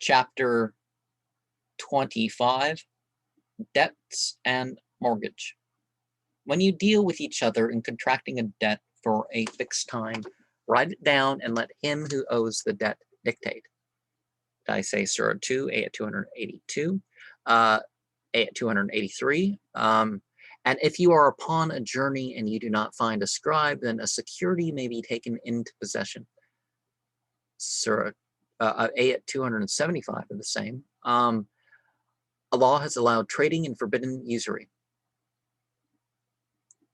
Chapter 25, Debts and Mortgage. When you deal with each other in contracting a debt for a fixed time, write it down and let him who owes the debt dictate. Did I say Surah 2, A at 282, A at 283? And if you are upon a journey and you do not find a scribe, then a security may be taken into possession. Surah A at 275 are the same. Allah has allowed trading and forbidden usury.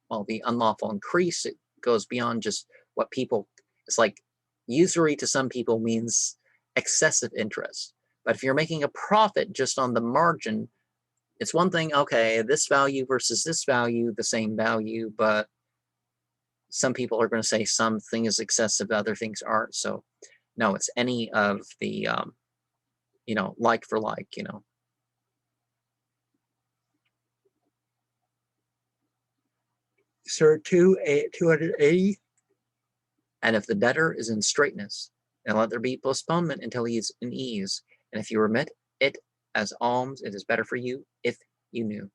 While the unlawful increase, it goes beyond just what people, it's like usury to some people means excessive interest. But if you're making a profit just on the margin, it's one thing, okay, this value versus this value, the same value, but some people are going to say something is excessive, other things aren't. So no, it's any of the, like for like, Surah 2, 280. And if the debtor is in straitness, then let there be postponement until he is in ease. And if you remit it as alms, it is better for you if you knew.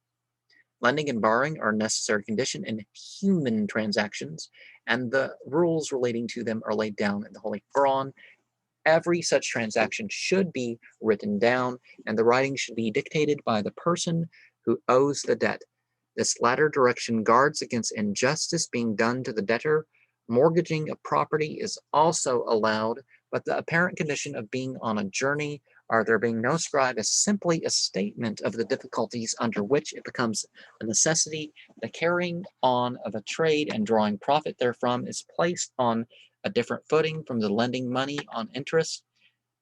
Lending and borrowing are a necessary condition in human transactions, and the rules relating to them are laid down in the Holy Quran. Every such transaction should be written down, and the writing should be dictated by the person who owes the debt. This latter direction guards against injustice being done to the debtor. Mortgaging a property is also allowed, but the apparent condition of being on a journey or there being no scribe is simply a statement of the difficulties under which it becomes a necessity. The carrying on of a trade and drawing profit therefrom is placed on a different footing from the lending money on interest,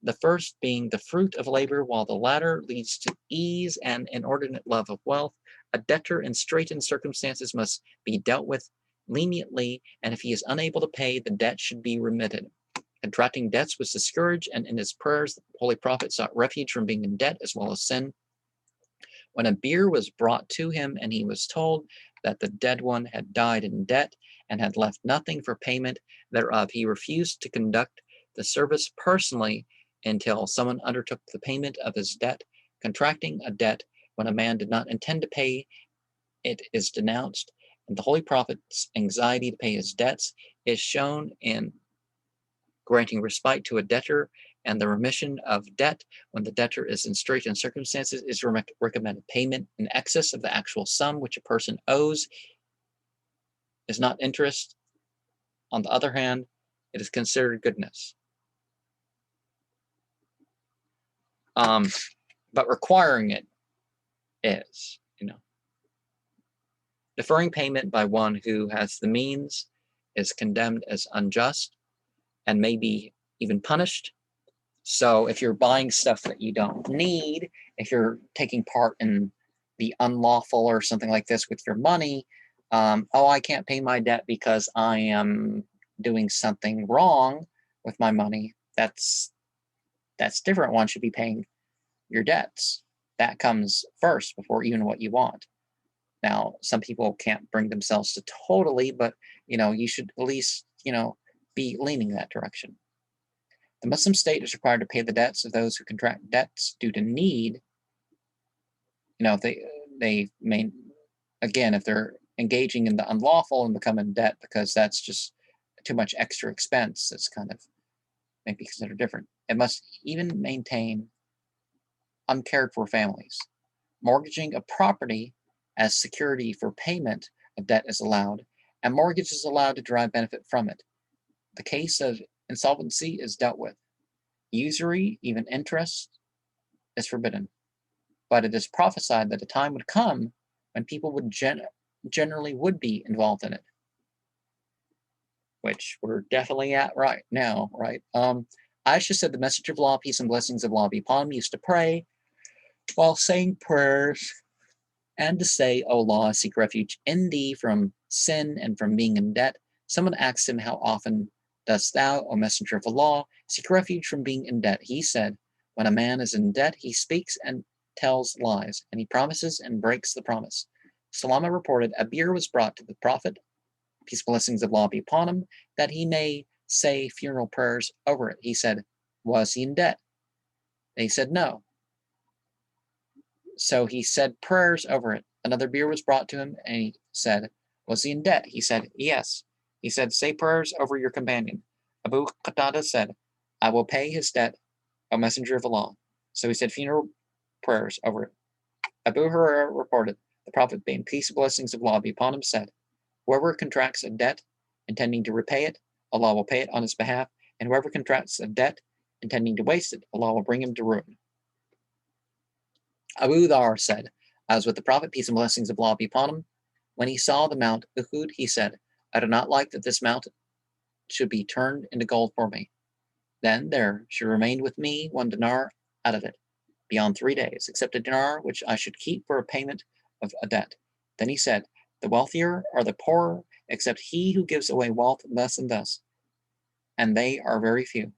the first being the fruit of labor, while the latter leads to ease and inordinate love of wealth. A debtor in straitened circumstances must be dealt with leniently, and if he is unable to pay, the debt should be remitted. Contracting debts was discouraged, and in his prayers, the Holy Prophet sought refuge from being in debt as well as sin. When a bier was brought to him, and he was told that the dead one had died in debt and had left nothing for payment thereof, he refused to conduct the service personally until someone undertook the payment of his debt. Contracting a debt when a man did not intend to pay it is denounced, and the Holy Prophet's anxiety to pay his debts is shown in granting respite to a debtor, and the remission of debt when the debtor is in straitened circumstances is recommended. Payment in excess of the actual sum which a person owes is not interest. On the other hand, it is considered goodness. But requiring it is, Deferring payment by one who has the means is condemned as unjust and may be even punished. So if you're buying stuff that you don't need, if you're taking part in the unlawful or something like this with your money, I can't pay my debt because I am doing something wrong with my money. That's different. One should be paying your debts. That comes first before even what you want. Now, some people can't bring themselves to totally, but, you should at least, be leaning that direction. The Muslim state is required to pay the debts of those who contract debts due to need. They may, again, if they're engaging in the unlawful and become in debt because that's just too much extra expense, that's kind of maybe considered different. It must even maintain uncared for families. Mortgaging a property as security for payment of debt is allowed, and mortgage is allowed to derive benefit from it. The case of insolvency is dealt with. Usury, even interest, is forbidden. But it is prophesied that a time would come when people would generally would be involved in it, which we're definitely at right now, right? Aisha said the Messenger of Allah, peace and blessings of Allah be upon him, used to pray while saying prayers and to say, O Allah, I seek refuge in thee from sin and from being in debt. Someone asked him, how often dost thou, O Messenger of Allah, seek refuge from being in debt? He said, when a man is in debt, he speaks and tells lies, and he promises and breaks the promise. Salama reported, a bier was brought to the Prophet, peace and blessings of Allah be upon him, that he may say funeral prayers over it. He said, was he in debt? And he said, no. So he said prayers over it. Another beer was brought to him, and he said, was he in debt? He said, yes. He said, say prayers over your companion. Abu Qatada said, I will pay his debt, O Messenger of Allah. So he said funeral prayers over it. Abu Hurairah reported, the Prophet, being peace and blessings of Allah be upon him, said, whoever contracts a debt intending to repay it, Allah will pay it on his behalf, and whoever contracts a debt intending to waste it, Allah will bring him to ruin. Abu Dhar said, I was with the Prophet, peace and blessings of Allah be upon him. When he saw the Mount Uhud, he said, I do not like that this mountain should be turned into gold for me. Then there should remain with me 1 dinar out of it, beyond 3 days, except a dinar which I should keep for a payment of a debt. Then he said, the wealthier are the poorer, except he who gives away wealth thus and thus, and they are very few.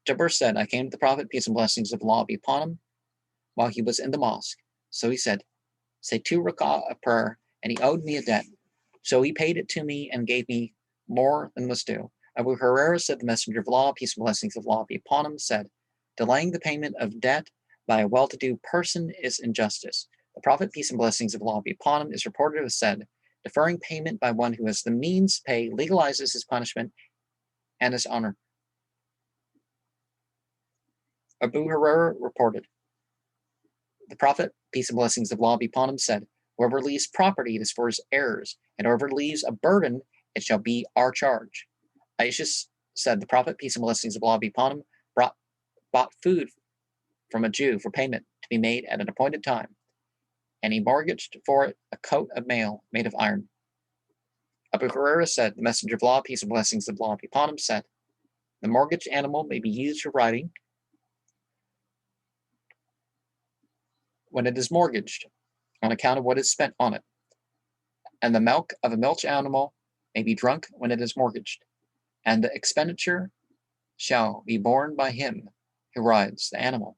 Jabir said, I came to the Prophet, peace and blessings of Allah be upon him, while he was in the mosque. So he said, say 2 rak'ah of prayer, and he owed me a debt. So he paid it to me and gave me more than was due. Abu Hurairah said, the Messenger of Allah, peace and blessings of Allah be upon him, said, delaying the payment of debt by a well-to-do person is injustice. The Prophet, peace and blessings of Allah be upon him, is reported to have said, deferring payment by one who has the means to pay legalizes his punishment and his honor. Abu Hurairah reported, the Prophet, peace and blessings of Allah be upon him, said, whoever leaves property, it is for his heirs, and whoever leaves a burden, it shall be our charge. Aisha said, the Prophet, peace and blessings of Allah be upon him, bought food from a Jew for payment to be made at an appointed time, and he mortgaged for it a coat of mail made of iron. Abu Hurairah said, the Messenger of Allah, peace and blessings of Allah be upon him, said, the mortgaged animal may be used for riding when it is mortgaged, on account of what is spent on it, and the milk of a milch animal may be drunk when it is mortgaged, and the expenditure shall be borne by him who rides the animal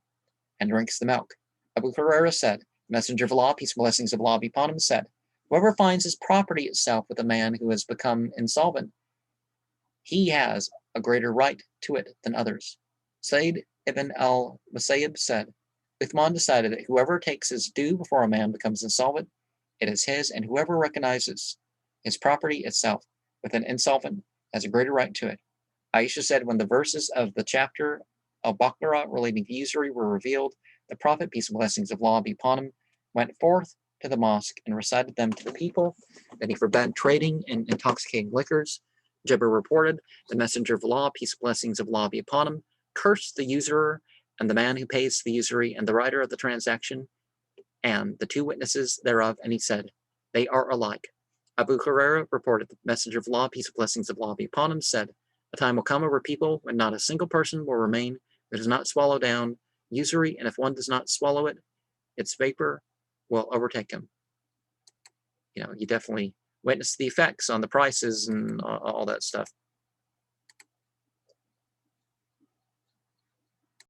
and drinks the milk. Abu Hurairah said, Messenger of Allah, peace and blessings of Allah be upon him, said, whoever finds his property itself with a man who has become insolvent, he has a greater right to it than others. Sayyid ibn al-Musayyib said, Uthman decided that whoever takes his due before a man becomes insolvent, it is his, and whoever recognizes his property itself with an insolvent has a greater right to it. Aisha said, when the verses of the chapter Al-Baqarah relating to usury were revealed, the Prophet, peace and blessings of Allah be upon him, went forth to the mosque and recited them to the people. Then he forbade trading in intoxicating liquors. Jabir reported, the Messenger of Allah, peace and blessings of Allah be upon him, cursed the usurer and the man who pays the usury and the writer of the transaction and the 2 witnesses thereof, and he said, they are alike. Abu Hurairah reported, the Messenger of Allah, peace and blessings of Allah be upon him, said, a time will come over people when not a single person will remain who does not swallow down usury, and if one does not swallow it, its vapor will overtake him. You definitely witness the effects on the prices and all that stuff.